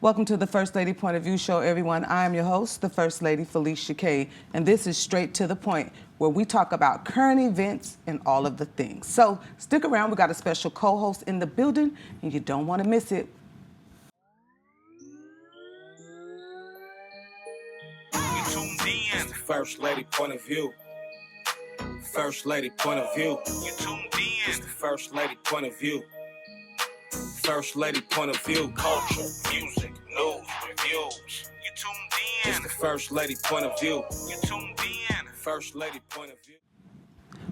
Welcome to the First Lady Point of View show, everyone. I am your host, the First Lady Felicia K, and this is Straight to the Point, where we talk about current events and all of the things. So stick around. We got a special co-host in the building, and you don't want to miss it. You tuned in. It's the First Lady Point of View. First Lady Point of View. You tuned in. It's the First Lady Point of View. First Lady Point of View. Culture, music, news, reviews. You tuned in. It's the First Lady Point of View. You tuned in. First Lady Point of View.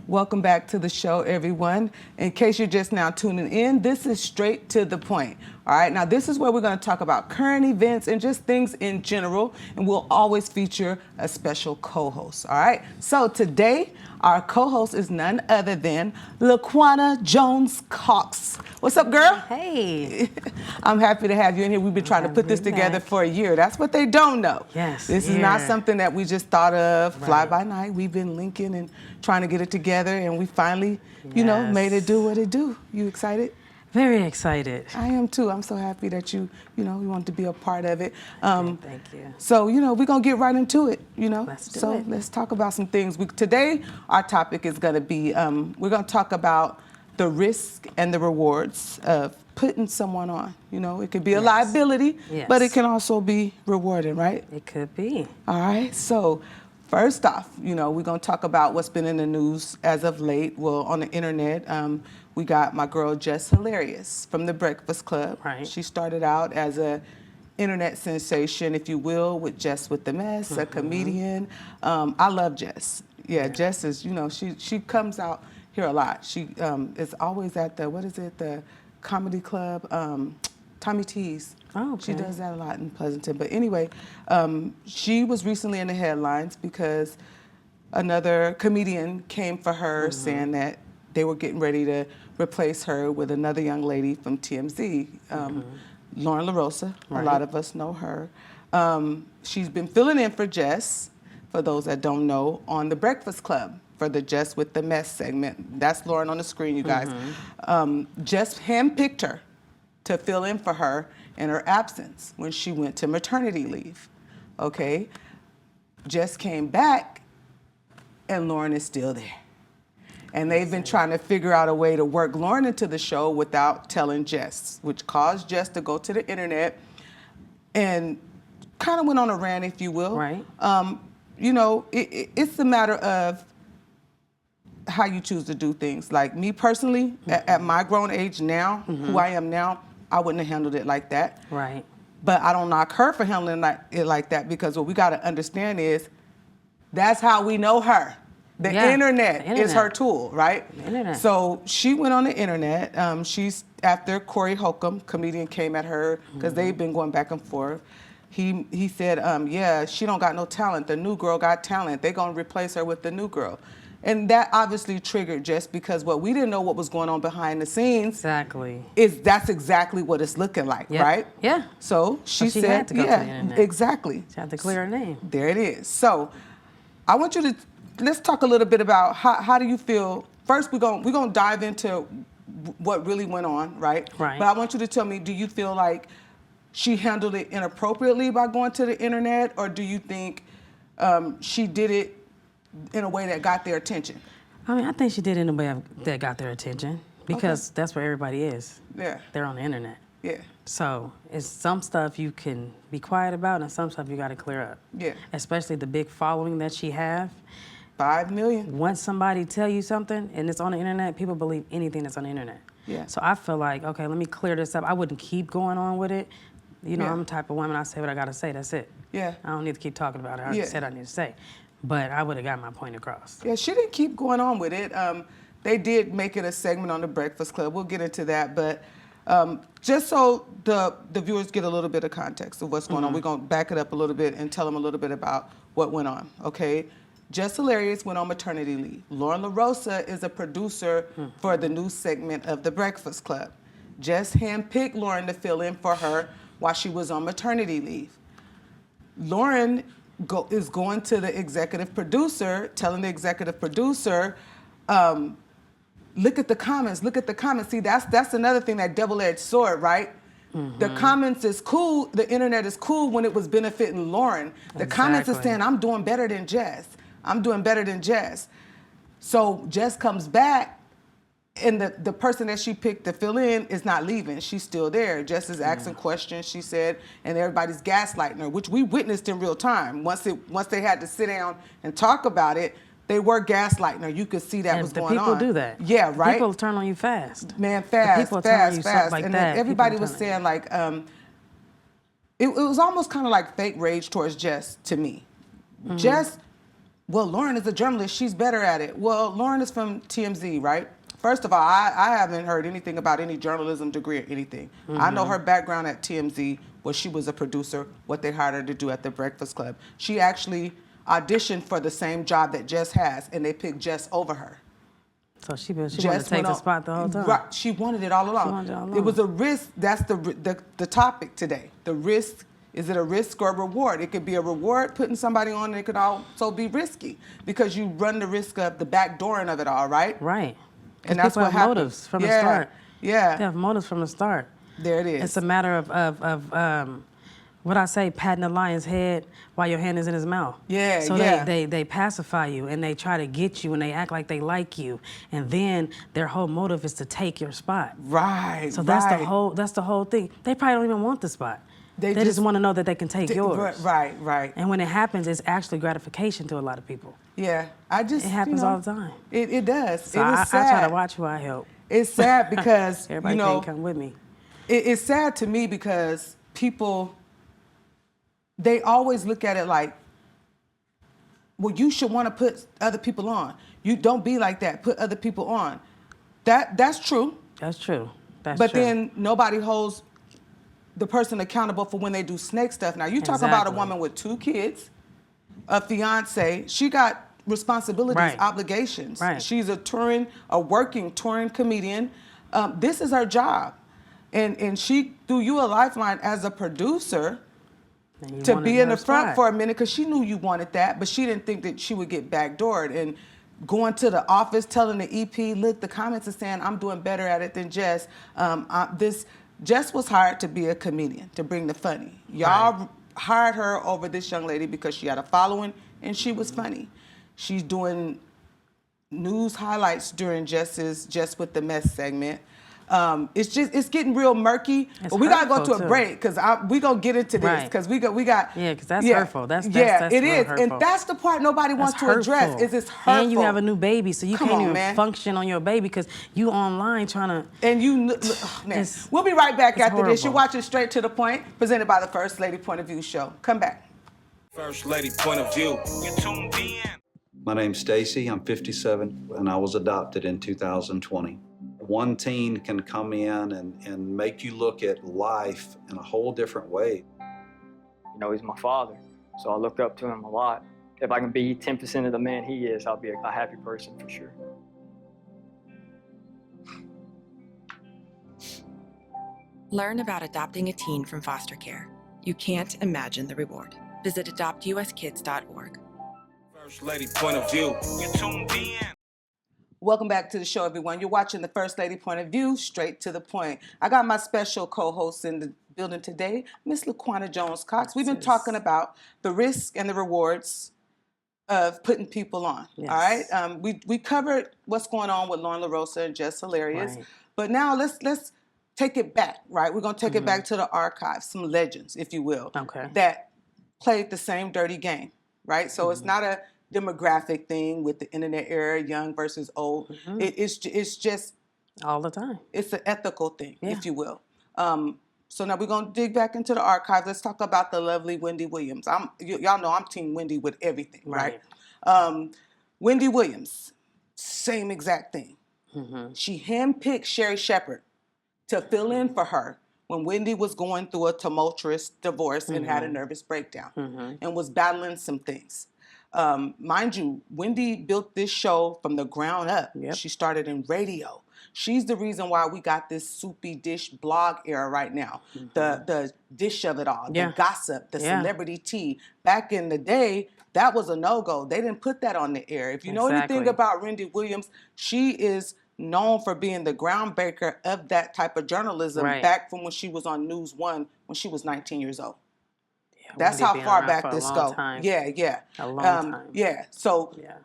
Welcome back to the show, everyone. In case you're just now tuning in, this is Straight to the Point. All right, now this is where we're going to talk about current events and just things in general, and we'll always feature a special co-host. All right, so today our co-host is none other than Laquana Cox-Jones. What's up, girl? Hey. I'm happy to have you in here. We've been trying to put this together for a year. That's what they don't know. Yes. This is not something that we just thought of fly by night. We've been linking and trying to get it together, and we finally, you know, made it do what it do. You excited? Very excited. I am too. I'm so happy that you wanted to be a part of it. Thank you. So, we're going to get right into it, Let's do it. Let's talk about some things. Today, our topic is going to be, we're going to talk about the risk and the rewards of putting someone on. It could be a liability, but it can also be rewarding, right? It could be. All right. So, first off, we're going to talk about what's been in the news as of late. Well, on the internet, we got my girl Jess Hilarious from The Breakfast Club. Right. She started out as a internet sensation, if you will, with Jess with the Mess, a comedian. I love Jess. Yeah, Jess is, she comes out here a lot. She is always at the comedy club, Tommy T's. Oh, okay. She does that a lot in Pleasanton. But anyway, she was recently in the headlines because another comedian came for her saying that they were getting ready to replace her with another young lady from TMZ, Lauren LaRosa. Right. A lot of us know her. She's been filling in for Jess, for those that don't know, on The Breakfast Club for the Jess with the Mess segment. That's Lauren on the screen, you guys. Jess handpicked her to fill in for her in her absence when she went to maternity leave. Okay? Jess came back, and Lauren is still there. And they've been trying to figure out a way to work Lauren into the show without telling Jess, which caused Jess to go to the internet and kind of went on a rant, if you will. Right. It's a matter of how you choose to do things. Like me personally, at my grown age now, who I am now, I wouldn't have handled it like that. Right. But I don't knock her for handling it like that, because what we got to understand is that's how we know her. The internet is her tool, right? The internet. So she went on the internet. She's after Corey Holcomb, comedian, came at her because they've been going back and forth. He said, she don't got no talent. The new girl got talent. They're going to replace her with the new girl. And that obviously triggered Jess, because what we didn't know what was going on behind the scenes. Exactly. That's exactly what it's looking like, right? Yeah. So she said, had to go to the internet. Exactly. She had to clear her name. There it is. So I want you to, let's talk a little bit about how do you feel. First, we're gonna dive into what really went on, right? Right. But I want you to tell me, do you feel like she handled it inappropriately by going to the internet, or do you think she did it in a way that got their attention? I think she did it in a way that got their attention, because that's where everybody is. Yeah. They're on the internet. Yeah. So it's some stuff you can be quiet about, and some stuff you got to clear up. Yeah. Especially the big following that she have. 5 million. Once somebody tell you something and it's on the internet, people believe anything that's on the internet. Yeah. So I feel like, okay, let me clear this up. I wouldn't keep going on with it. I'm the type of woman, I say what I got to say, that's it. Yeah. I don't need to keep talking about it. I said I need to say. But I would have got my point across. Yeah, she didn't keep going on with it. They did make it a segment on The Breakfast Club. We'll get into that. But just so the viewers get a little bit of context of what's going on, we're going to back it up a little bit and tell them a little bit about what went on, okay? Jess Hilarious went on maternity leave. Lauren LaRosa is a producer for the new segment of The Breakfast Club. Jess handpicked Lauren to fill in for her while she was on maternity leave. Lauren is going to the executive producer, telling the executive producer, look at the comments, look at the comments. See, that's another thing, that double-edged sword, right? The comments is cool. The internet is cool when it was benefiting Lauren. The comments is saying, I'm doing better than Jess. I'm doing better than Jess. So Jess comes back, and the person that she picked to fill in is not leaving. She's still there. Jess is asking questions, she said, and everybody's gaslighting her, which we witnessed in real time. Once they had to sit down and talk about it, they were gaslighting her. You could see that was going on. People do that. Yeah, right? People turn on you fast. Man, fast. Like And that. then everybody was saying, like, it was almost kind of like fake rage towards Jess to me. Jess, well, Lauren is a journalist. She's better at it. Well, Lauren is from TMZ, right? First of all, I haven't heard anything about any journalism degree or anything. I know her background at TMZ was she was a producer, what they hired her to do at the Breakfast Club. She actually auditioned for the same job that Jess has, and they picked Jess over her. So she wanted to take the spot the whole time. Right, she wanted it all along. It was a risk. That's the topic today. The risk. Is it a risk or a reward? It could be a reward putting somebody on, and it could also be risky because you run the risk of the backdooring of it all, right? Right. And that's what happens. Motives from the start. Yeah. They have motives from the start. There it is. It's a matter of what I say, patting the lion's head while your hand is in his mouth. Yeah, so yeah. they pacify you, and they try to get you, and they act like they like you, and then their whole motive is to take your spot. Right. So that's the whole thing. They probably don't even want the spot. They just want to know that they can take yours. Right. And when it happens, it's actually gratification to a lot of people. Yeah, it happens all the time. It does. So it is sad. I try to watch who I help. It's sad because everybody can't come with me. It's sad to me because people, they always look at it like, well, you should want to put other people on. You don't be like that. Put other people on. That's true. That's true. But then nobody holds the person accountable for when they do snake stuff. Now, you talking about a woman with 2 kids, a fiance. She got responsibilities, obligations. Right. She's a working touring comedian. This is her job. And she threw you a lifeline as a producer to be in the front for a minute because she knew you wanted that, but she didn't think that she would get backdoored. And going to the office, telling the EP, look, the comments are saying I'm doing better at it than Jess. Jess was hired to be a comedian, to bring the funny. Y'all hired her over this young lady because she had a following and she was funny. She's doing news highlights during Jess with the Mess segment. It's getting real murky. But we gotta go to a break because we gonna get into this because we got because that's hurtful. That's it is, hurtful. and that's the part nobody wants to address. Is it's hurtful. And you have a new baby, so you can't even function on your baby because you online trying to. And we'll be right back after this. You're watching Straight to the Point, presented by the First Lady Point of View show. Come back. First Lady Point of View. You tuned in. My name's Stacy. I'm 57, and I was adopted in 2020. One teen can come in and make you look at life in a whole different way. You know, he's my father, so I look up to him a lot. If I can be 10% of the man he is, I'll be a happy person for sure. Learn about adopting a teen from foster care. You can't imagine the reward. Visit adoptuskids.org. First Lady Point of View. You tuned in. Welcome back to the show, everyone. You're watching the First Lady Point of View, Straight to the Point. I got my special co-host in the building today, Miss Laquana Jones-Cox. We've been talking about the risks and the rewards of putting people on. Yes. All right. We covered what's going on with Lauren LaRosa and Jess Hilarious, but now let's take it back. Right. We're gonna take it back to the archives, some legends, if you will, that played the same dirty game. Right. So it's not a demographic thing with the internet era, young versus old. It's just all the time. It's an ethical thing, if you will. So now we're gonna dig back into the archives. Let's talk about the lovely Wendy Williams. Y'all know I'm Team Wendy with everything, right? Wendy Williams, same exact thing. She handpicked Sherry Shepherd to fill in for her when Wendy was going through a tumultuous divorce and had a nervous breakdown and was battling some things. Mind you, Wendy built this show from the ground up. She started in radio. She's the reason why we got this soupy dish blog era right now. The dish of it all, the gossip, the celebrity tea. Back in the day, that was a no-go. They didn't put that on the air. If you know anything about Wendy Williams, she is known for being the groundbreaker of that type of journalism Right. back from when she was on News One when she was 19 years old. Yeah, That's Wendy how been far around back for a this long go. time. Yeah. A long time. Yeah. So Yeah.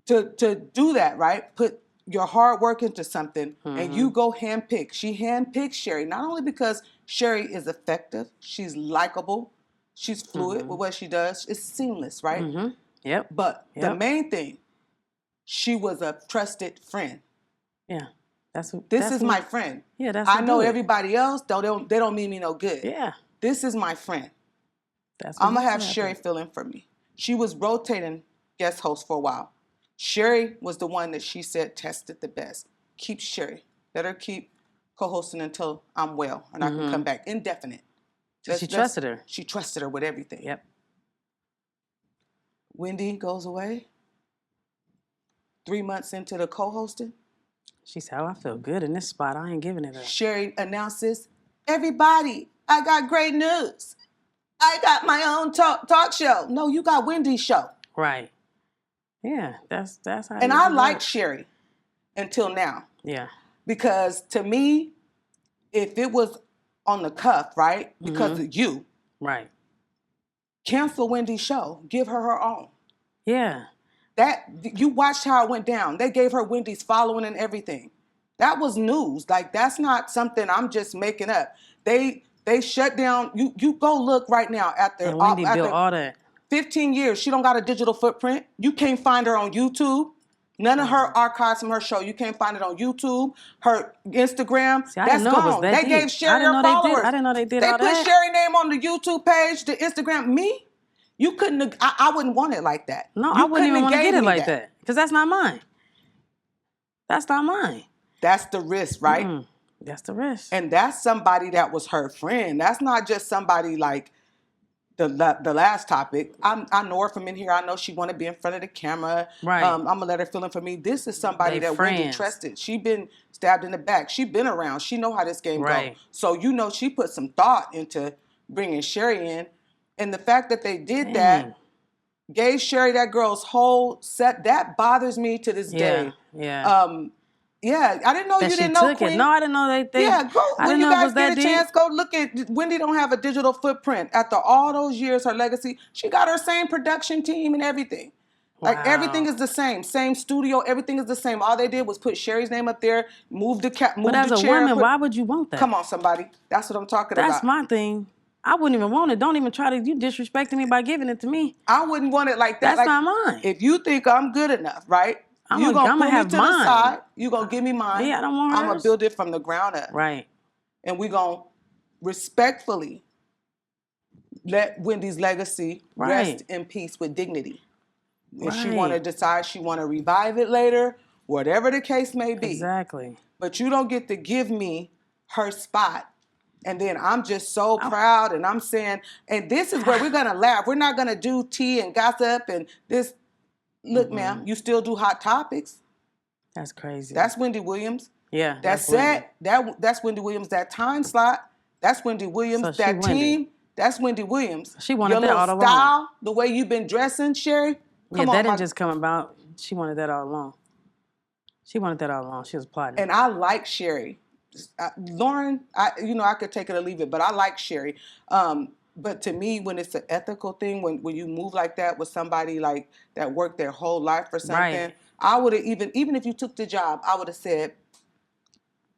to do that, right? Put your hard work into something and Mm-hmm. you go handpick. She handpicked Sherry, not only because Sherry is effective, she's likable, she's fluid with what she does. It's seamless, right? Mm-hmm. Yep. But the Yep. main thing, she was a trusted friend. Yeah. That's This is my friend. Yeah, that's I what know do it. everybody else, though they don't mean me no good. Yeah. This is my friend. That's what I'm gonna have makes it Sherry happen. fill in for me. She was rotating guest host for a while. Sherry was the one that she said tested the best. Keep Sherry. Let her keep co-hosting until I'm well and I can come back. Indefinite. She trusted her. She trusted her with everything. Yep. Wendy goes away. 3 months into the co-hosting, She said, "Oh, I feel good in this spot. I ain't giving it up." Sherry announces, "Everybody, I got great news. I got my own talk show." No, you got Wendy's show. Right. Yeah. That's how. And it I usually like works. Sherry until now. Yeah. Because to me, if it was on the cuff, right? Because of you, Right. cancel Wendy's show. Give her her own. Yeah. That you watched how it went down. They gave her Wendy's following and everything. That was news. Like that's not something I'm just making up. They shut down. You go look right now at the And Wendy built all that. 15 years. She don't got a digital footprint. You can't find her on YouTube. None of her archives from her show. You can't find it on YouTube. Her Instagram. See, I that's didn't know it gone. was that They deep. gave I Sherry didn't her know they did. followers. I didn't know they did They all put that. Sherry name on the YouTube page, the Instagram. Me? You couldn't have, I wouldn't want it like that. No, You I wouldn't couldn't even have want to gave get it me like that. Because that's not mine. That's not mine. That's the risk, right? Mm-mm. That's the risk. And that's somebody that was her friend. That's not just somebody like the last topic. I know her from in here. I know she want to be in front of the camera. Right. I'm going to let her fill in for me. This is somebody They that Wendy friends. trusted. She been stabbed in the back. She been around. She know how this game Right. goes. So you know she put some thought into bringing Sherry in. And the fact that they did that gave Sherry that girl's whole set. That bothers me to this day. Yeah. Yeah, I didn't know That you she didn't know, took Queen. it. No, I didn't know they Yeah, go I when didn't you know it guys was that get a deep. chance. Go look at Wendy. Don't have a digital footprint after all those years. Her legacy. She got her same production team and everything. Like Wow. everything is the same studio. Everything is the same. All they did was put Sherry's name up there, move the But the as a chair. woman, why would you want that? Come on, somebody. That's what I'm talking That's about. my thing. I wouldn't even want it. Don't even try to. You disrespecting me by giving it to me. I wouldn't want it like that. That's like, not mine. If you think I'm good enough, right? I'ma pull me have to mine. the side. You gonna give me mine. Yeah, I don't want I'm gonna hers. build it from the ground up. Right. And we gonna respectfully let Wendy's legacy rest in peace with dignity. If she want to decide she want to revive it later, whatever the case may be. Exactly. But you don't get to give me her spot. And then I'm just so proud and I'm saying, and this is where we're going to laugh. We're not going to do tea and gossip and this. Look, ma'am, you still do hot topics. That's crazy. That's Wendy Williams. Yeah. That's Wendy. that's Wendy Williams. That time slot. That's Wendy Williams. So she that Wendy. team. That's Wendy Williams. She wanted Your that little all along. style, the way you've been dressing, Sherry. Come That on, didn't just come about. She wanted that all along. She wanted that all along. She was plotting. And I like Sherry. Lauren, I could take it or leave it, but I like Sherry. But to me, when it's an ethical thing, when you move like that with somebody like that worked their whole life for something, Right. I would have even if you took the job, I would have said,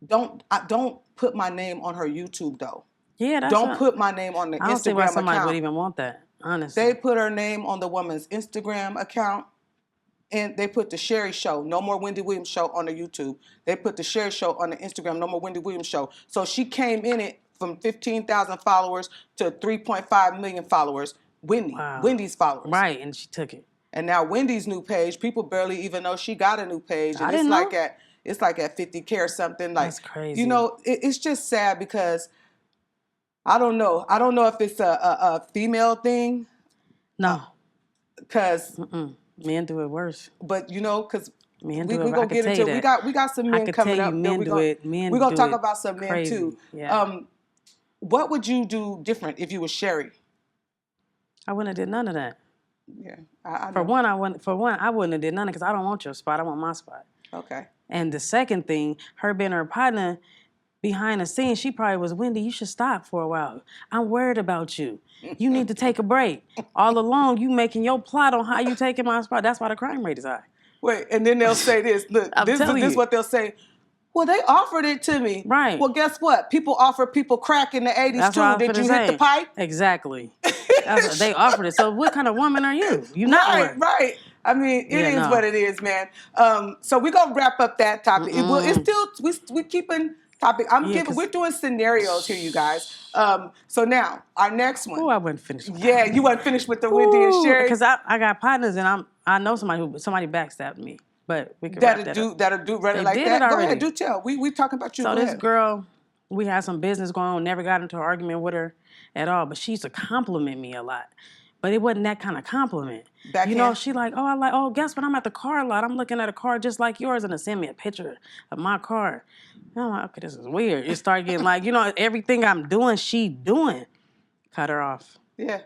don't put my name on her YouTube though. Yeah, that's Don't put my name on the I don't see why Instagram somebody account. would even want that. Honestly. They put her name on the woman's Instagram account, and they put the Sherry Show, no more Wendy Williams Show on the YouTube. They put the Sherry Show on the Instagram, no more Wendy Williams Show. So she came in it from 15,000 followers to 3.5 million followers. Wendy's followers. Right, and she took it. And now Wendy's new page, people barely even know she got a new page. And I didn't know. It's like at 50K or something. Like, That's crazy. It's just sad because I don't know. I don't know if it's a female thing. No. Because men do it worse. But because men we do it. gonna get into it. We got some men coming up. Men do it. Men we're gonna do talk it about some men crazy. too. Yeah. What would you do different if you were Sherry? I wouldn't have did none of that. Yeah. I For one, I wouldn't have did none of it because I don't want your spot. I want my spot. Okay. And the second thing, her being her partner, behind the scenes, she probably was, Wendy, you should stop for a while. I'm worried about you. You need to take a break. All along, you making your plot on how you taking my spot. That's why the crime rate is high. Wait, and then they'll say this. Look, I'm this telling is you. what they'll say. Well, they offered it to me. Right. Well, guess what? People offer people crack in the 80s That's too. what I was Did you finna hit the say. pipe? Exactly. That's what they offered it. So what kind of woman are you? You not Right, one. right. I mean, it Yeah, is no. what it is, man. So we're gonna wrap up that topic. It's still we keeping topic. We're doing scenarios here, you guys. So now our next one. Oh, I wasn't finished. Yeah, you weren't finished with the Wendy and Sherry. Because I got partners and I know somebody backstabbed me. But we can wrap that up. That'll do run it They like did that. it Go already. ahead, do tell. We talking about you. So Go this ahead. girl, we had some business going on, never got into an argument with her at all, but she used to compliment me a lot. But it wasn't that kind of compliment. Backhand? You know, she guess what? I'm at the car lot. I'm looking at a car just like yours and it sent me a picture of my car. And I'm like, okay, this is weird. It started getting like, everything I'm doing, she doing. Cut her off. Yeah.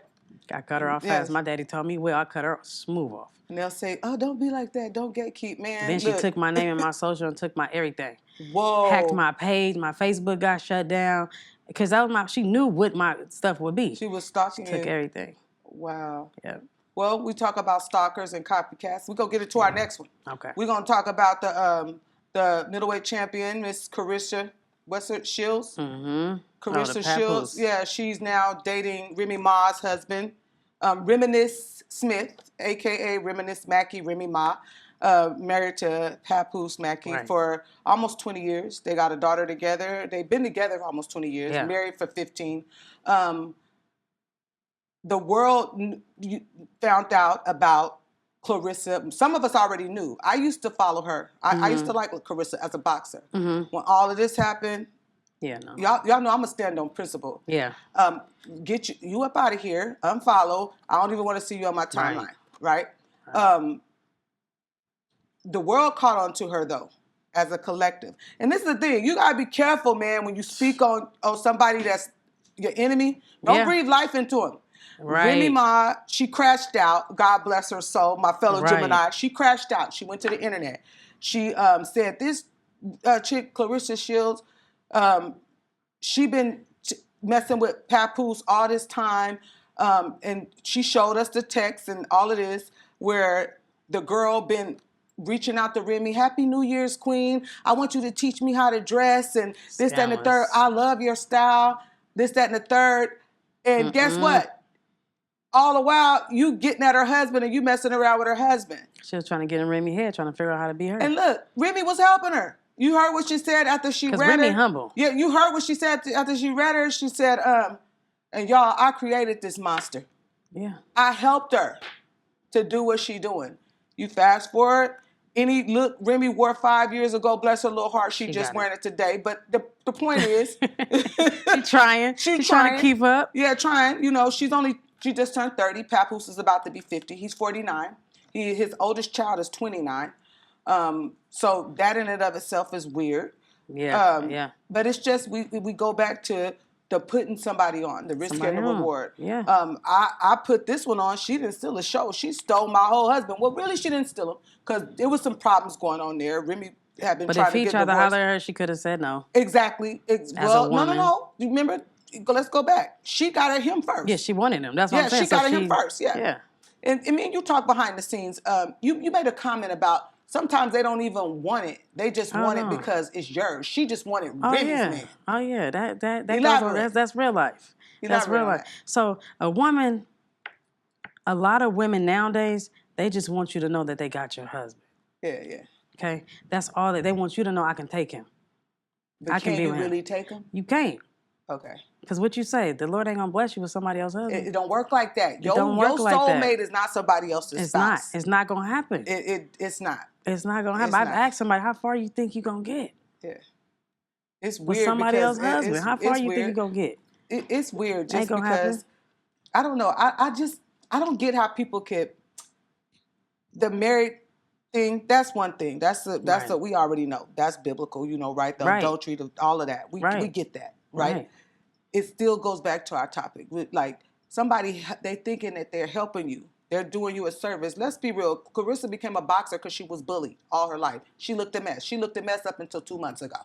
I cut her off Yes. fast. My daddy told me, well, I cut her smooth off. And they'll say, "Oh, don't be like that. Don't gatekeep, man." Then she Look. took my name and my social and took my everything. Whoa. Hacked my page. My Facebook got shut down because she knew what my stuff would be. She was stalking Took you. everything. Wow. Yeah. Well, we talk about stalkers and copycats. We're gonna get into our next one. Okay. We're gonna talk about the middleweight champion, Miss Carissa. What's her Shields? Mm-hmm. Carissa the Shields. Papoose. Yeah, she's now dating Remy Ma's husband, Reminisce Smith, aka Reminisce Mackey, Remy Ma. Married to Papoose Mackey Right. for almost 20 years. They got a daughter together. They've been together for almost 20 years, Yeah. married for 15. The world found out about Clarissa. Some of us already knew. I used to follow her. I used to like Clarissa as a boxer. Mm-hmm. When all of this happened, Yeah, no. y'all know I'm going to stand on principle. Yeah. Get you up out of here, unfollow. I don't even want to see you on my timeline, right? The world caught on to her, though, as a collective. And this is the thing. You got to be careful, man, when you speak on somebody that's your enemy. Don't breathe life into them. Right. Remy Ma, she crashed out. God bless her soul, my fellow Right. Gemini. She crashed out. She went to the internet. She said this chick, Clarissa Shields, she been messing with Papoose all this time. And she showed us the text and all of this where the girl been reaching out to Remy, Happy New Year's, Queen. I want you to teach me how to dress and this, that, and the third. I love your style, this, that, and the third. And guess what? All the while, you getting at her husband and you messing around with her husband. She was trying to get in Remy's head, trying to figure out how to be her. And look, Remy was helping her. You heard what she said after she read Remy her. humble. Yeah, you heard what she said after she read her. She said, and y'all, I created this monster. Yeah. I helped her to do what she doing. You fast forward, any look Remy wore 5 years ago, bless her little heart, she just wearing it today. But the point is, She's trying. She's trying to keep up. Yeah, trying. You know, she just turned 30. Papoose is about to be 50. He's 49. His oldest child is 29. So that in and of itself is weird. Yeah. Yeah. But it's just we go back to the putting somebody on, the risk and the reward. Yeah. I put this one on. She didn't steal a show. She stole my whole husband. Well, really, she didn't steal him because there was some problems going on there. Remy had been trying to get divorced. But if he tried to holler at her, she could have said no. Exactly. a woman. No. You remember? Let's go back. She got at him first. Yeah, she wanted him. That's what I'm saying. She got at him first. Yeah. Yeah. And I mean, you talk behind the scenes. You made a comment about sometimes they don't even want it. They just want it because it's yours. She just wanted Remy's man. Oh yeah, Elaborate. that's real life. That's real life. So a lot of women nowadays, they just want you to know that they got your husband. Yeah. Okay, that's all they want you to know. I can take him. But I can can be you with him. really take him? You can't. Okay. Because what you say, the Lord ain't gonna bless you with somebody else's husband. It don't work like that. Your like that. soulmate is not somebody else's It's spouse. not. It's not gonna happen. It's not. It's not gonna happen. It's I've not. asked somebody, how far you think you gonna get Yeah. It's with weird somebody because else's husband? How far you think you gonna get? It's weird just Ain't gonna because happen. I don't know. I don't get how people could the married thing. That's one thing. That's what we already know. That's biblical, right? The adultery, all of that. We get that, right? It still goes back to our topic. Like somebody, they thinking that they're helping you. They're doing you a service. Let's be real. Clarissa became a boxer because she was bullied all her life. She looked a mess. She looked a mess up until 2 months ago.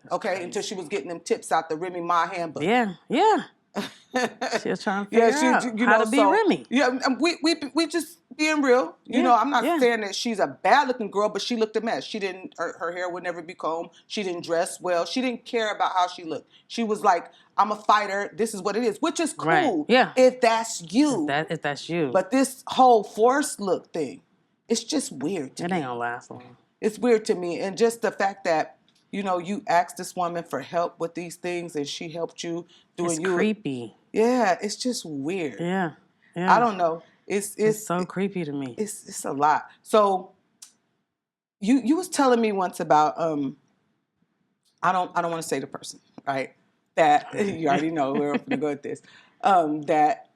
Okay, crazy. Until she was getting them tips out the Remy Ma handbook. Yeah. She was trying to figure out how to be Remy. Yeah, we just being real. You know, I'm not saying that she's a bad looking girl, but she looked a mess. She didn't. Her hair would never be combed. She didn't dress well. She didn't care about how she looked. She was like, I'm a fighter. This is what it is, which is cool. Right. Yeah. If that's you. If that's you. But this whole forced look thing, it's just weird to me. It ain't gonna last long. It's weird to me, and just the fact that, you know, you asked this woman for help with these things, and she helped you doing It's creepy. Yeah, it's just weird. Yeah. I don't know. It's so creepy to me. It's a lot. So you was telling me once about I don't want to say the person, right? That you already know where I'm gonna go with this. That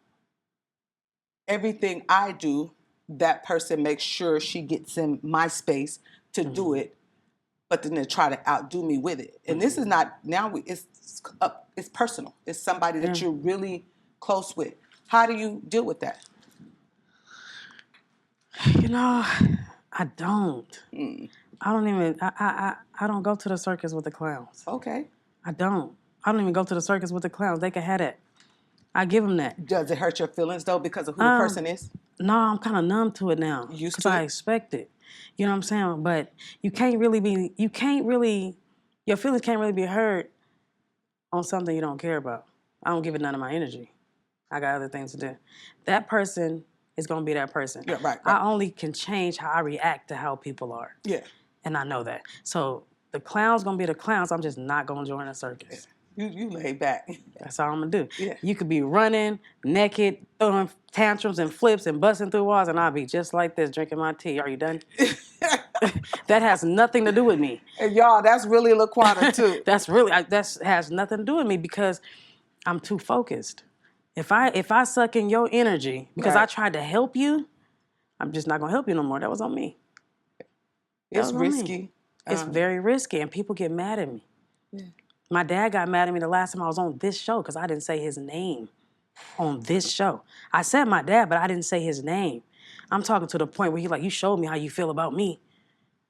everything I do, that person makes sure she gets in my space to do it, but then they try to outdo me with it. And this is not it's personal. It's somebody that you're really close with. How do you deal with that? You know, I don't. I don't even. I don't go to the circus with the clowns. Okay. I don't even go to the circus with the clowns. They can have that. I give them that. Does it hurt your feelings though because of who the person is? No, I'm kind of numb to it now. Used because to I it? expect it. You know what I'm saying? But your feelings can't really be hurt on something you don't care about. I don't give it none of my energy. I got other things to do. That person is going to be that person. Yeah, right. I only can change how I react to how people are. Yeah. And I know that. So the clown's going to be the clowns. I'm just not going to join a circus. You lay back. That's all I'm going to do. Yeah. You could be running, naked, throwing tantrums and flips and busting through walls, and I'll be just like this, drinking my tea. Are you done? That has nothing to do with me. And y'all, that's really Laquana too. That has nothing to do with me because I'm too focused. If I suck in your energy because I tried to help you, I'm just not gonna help you no more. That was on me. It's risky. It's very risky, and people get mad at me. Yeah. My dad got mad at me the last time I was on this show because I didn't say his name on this show. I said my dad, but I didn't say his name. I'm talking to the point where he's like, you showed me how you feel about me.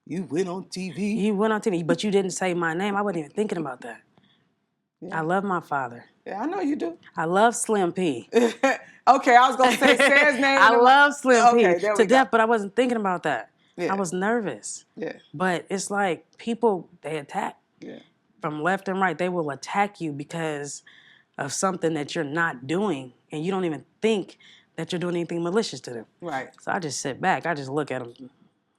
You went on TV. You went on TV, but you didn't say my name. I wasn't even thinking about that. Yeah. I love my father. Yeah, I know you do. I love Slim P. Okay, I was going to say his name. I love Slim P to death, but I wasn't thinking about that. Yeah. I was nervous. Yeah. But it's like people, they attack. Yeah. From left and right, they will attack you because of something that you're not doing, and you don't even think that you're doing anything malicious to them. Right. So I just sit back. I just look at them.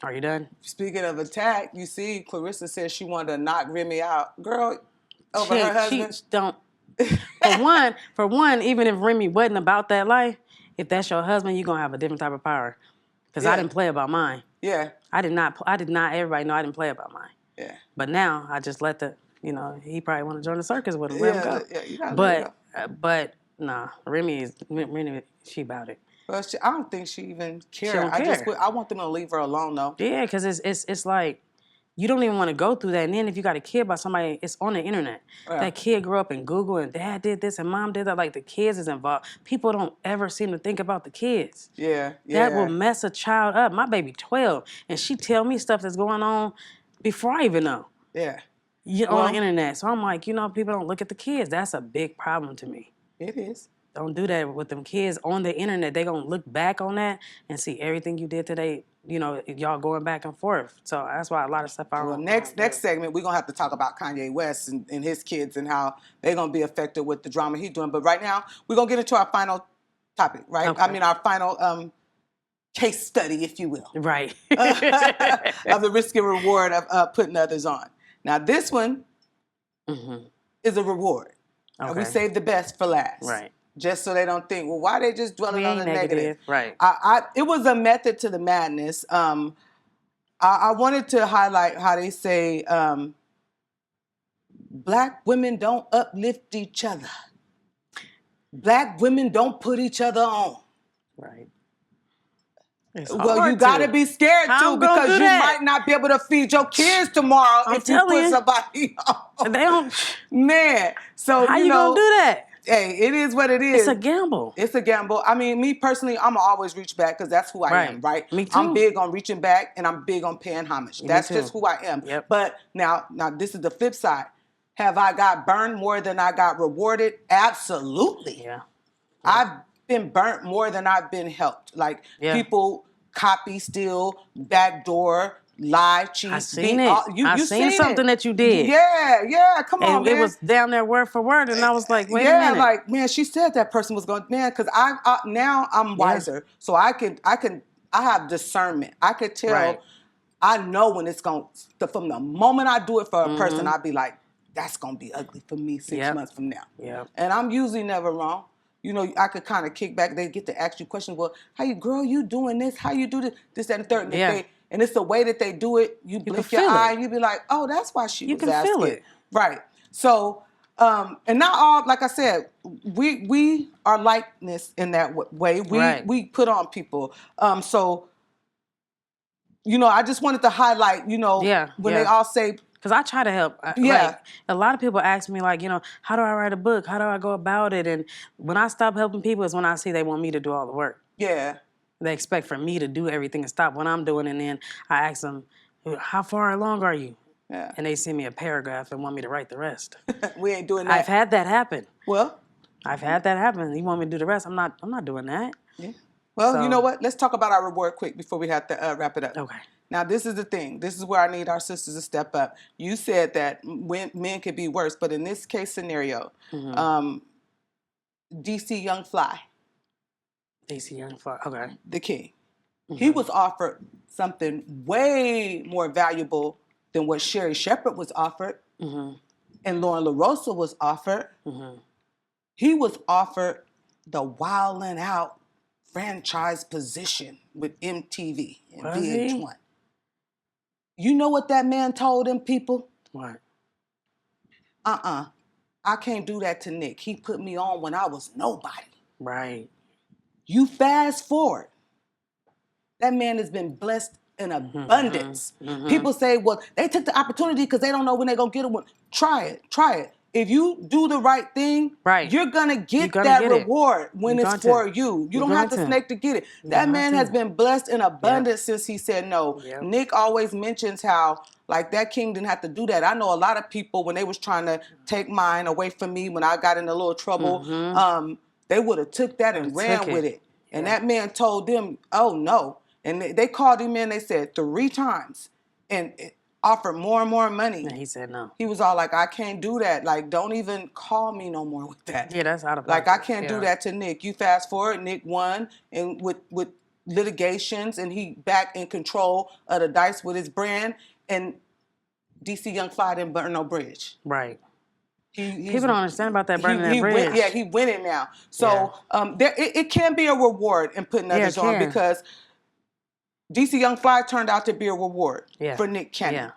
Are you done? Speaking of attack, you see, Clarissa said she wanted to knock Remy out. Girl, over her husband. She don't. For one, even if Remy wasn't about that life, if that's your husband, you're going to have a different type of power. Because I didn't play about mine. Yeah. I did not, everybody know I didn't play about mine. Yeah. But now, I just let he probably want to join the circus with him. Let him go. Yeah, you gotta let him go. But, nah, Remy, she about it. Well, I don't think she even cares. I want them to leave her alone, though. Yeah, because it's like, you don't even want to go through that. And then if you got a kid by somebody, it's on the internet. Yeah. That kid grew up in Google and dad did this and mom did that. Like the kids is involved. People don't ever seem to think about the kids. Yeah. That will mess a child up. My baby 12 and she tell me stuff that's going on before I even know. Yeah. On the internet. So I'm like, people don't look at the kids. That's a big problem to me. It is. Don't do that with them kids on the internet. They gonna look back on that and see everything you did today. Y'all going back and forth. So that's why a lot of stuff I don't. Next segment, we're gonna have to talk about Kanye West and his kids and how they're gonna be affected with the drama he's doing. But right now, we're gonna get into our final topic, right? Okay. I mean, our final case study, if you will. Right. of the risk and reward of putting others on. Now, this one is a reward. Okay. And we save the best for last. Right. Just so they don't think, well, why are they just dwelling on the negative? Right. It was a method to the madness. I wanted to highlight how they say Black women don't uplift each other. Black women don't put each other on. Right. Well, you got to be scared, too, because you might not be able to feed your kids tomorrow if you put somebody on. They don't. Man. So, how you going to do that? hey, it is what it is. It's a gamble. It's a gamble. I mean, me personally, I'm always reach back because that's who I am, right? Me too. I'm big on reaching back and I'm big on paying homage. That's just who I am. Yep. But now this is the flip side. Have I got burned more than I got rewarded? Absolutely. Yeah. I've been burnt more than I've been helped. Like people copy, steal, backdoor, lie, cheat. I seen it. I seen something that you did. Yeah. Come on, man. It was down there word for word, and I was like, wait a minute. Yeah, like, man, she said that person was going, man, because now I'm wiser. So I have discernment. I could tell, Right. I know when it's going, from the moment I do it for a person, I'll be like, that's going to be ugly for me 6 months from now. Yep. And I'm usually never wrong. You know, I could kind of kick back. They get to ask you questions. Well, how you, girl, you doing this? How you do this? This, that, and the third. And it's the way that they do it. You blink your eye and you be like, oh, that's why she was asking. You can feel it. Right. So, and not all, like I said, we are likeness in that way. We put on people. So, you know, I just wanted to highlight, you know, when they all say, because I try to help. Like, a lot of people ask me, like, you know, how do I write a book? How do I go about it? And when I stop helping people is when I see they want me to do all the work. Yeah. They expect for me to do everything and stop what I'm doing. And then I ask them, how far along are you? Yeah. And they send me a paragraph and want me to write the rest. We ain't doing that. I've had that happen. Well. I've had that happen. You want me to do the rest? I'm not doing that. Yeah. Well, you know what? Let's talk about our reward quick before we have to wrap it up. Okay. Now, this is the thing. This is where I need our sisters to step up. You said that men could be worse, but in this case scenario, DC Young Fly. DC Young Fly, okay. The king. He was offered something way more valuable than what Sherry Shepherd was offered, and Lauren LaRosa was offered. He was offered the Wildin' Out franchise position with MTV and VH1. You know what that man told them people? What? I can't do that to Nick. He put me on when I was nobody. Right. You fast forward. That man has been blessed in abundance. People say, well, they took the opportunity because they don't know when they're going to get it. Try it. If you do the right thing, you're going to get that reward when it's for you. You don't have to snake to get it. That man has been blessed in abundance since he said no. Nick always mentions how, like, that king didn't have to do that. I know a lot of people, when they was trying to take mine away from me when I got in a little trouble, they would have took that and ran with it. And that man told them, oh, no. And they called him in, they said 3 times. And offered more and more money. And he said no. He was all like, I can't do that. Like, don't even call me no more with that. Yeah, that's out of pocket. Like, I can't do that to Nick. You fast forward, Nick won and with litigations, and he back in control of the dice with his brand. And DC Young Fly didn't burn no bridge. Right. People don't understand about that burning that bridge. He winning now. So it can be a reward in putting others on, because DC Young Fly turned out to be a reward for Nick Cannon.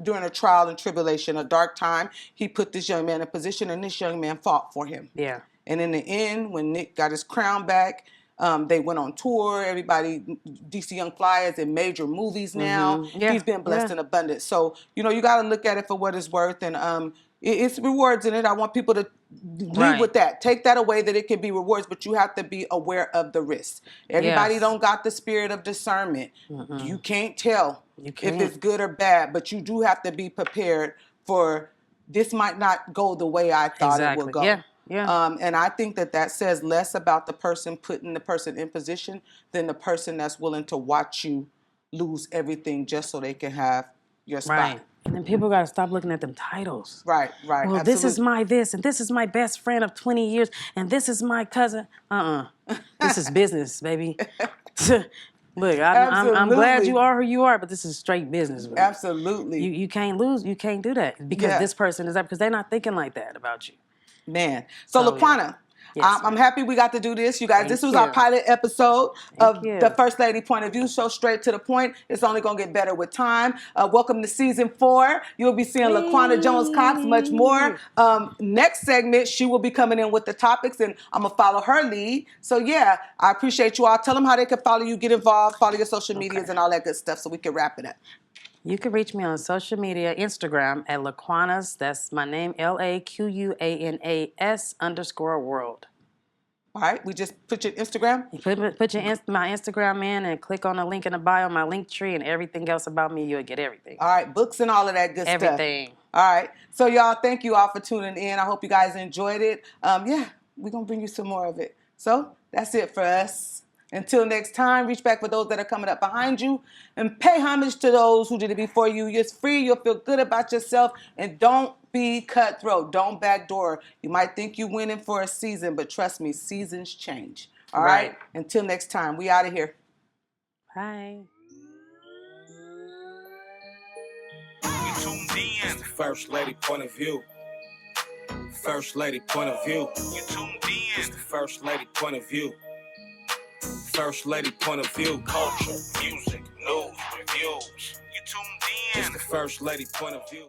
During a trial and tribulation, a dark time, he put this young man in position, and this young man fought for him. Yeah. And in the end, when Nick got his crown back, they went on tour. Everybody, DC Young Fly is in major movies now. He's been blessed in abundance. So, you know, you got to look at it for what it's worth. And it's rewards in it. I want people to lead with that. Take that away, that it can be rewards, but you have to be aware of the risks. Everybody don't got the spirit of discernment. You can't tell if it's good or bad, but you do have to be prepared for this might not go the way I thought it would go. And I think that says less about the person putting the person in position than the person that's willing to watch you lose everything just so they can have your spot. Right. And then people got to stop looking at them titles. Right. Well, absolutely. This is my this, and this is my best friend of 20 years, and this is my cousin. This is business, baby. Look, I'm glad you are who you are, but this is straight business. Bro. Absolutely. You can't lose. You can't do that because this person is up, because they're not thinking like that about you. Man. So Laquana, I'm happy we got to do this. You guys, this was our pilot episode of the First Lady Point of View. So straight to the point. It's only going to get better with time. Welcome to season 4. You'll be seeing Laquana Jones Cox much more. Next segment, she will be coming in with the topics, and I'm going to follow her lead. So yeah, I appreciate you all. Tell them how they can follow you, get involved, follow your social medias and all that good stuff so we can wrap it up. You can reach me on social media, Instagram at Laquanas. That's my name, LAQUANAS_world. All right, we just put your Instagram. You put my Instagram in and click on the link in the bio, my link tree, and everything else about me. You'll get everything. All right, books and all of that good stuff. Everything. All right. So, y'all, thank you all for tuning in. I hope you guys enjoyed it. Yeah, we're going to bring you some more of it. So, that's it for us. Until next time, reach back for those that are coming up behind you and pay homage to those who did it before you. You're free. You'll feel good about yourself. And don't be cutthroat. Don't backdoor. You might think you're winning for a season, but trust me, seasons change. All right? Until next time, we out of here. Bye. It's the First Lady point of view. First Lady point of view. You tuned in. It's the First Lady point of view. First Lady point of view. Culture, music, news, reviews. You tuned in. It's the First Lady point of view.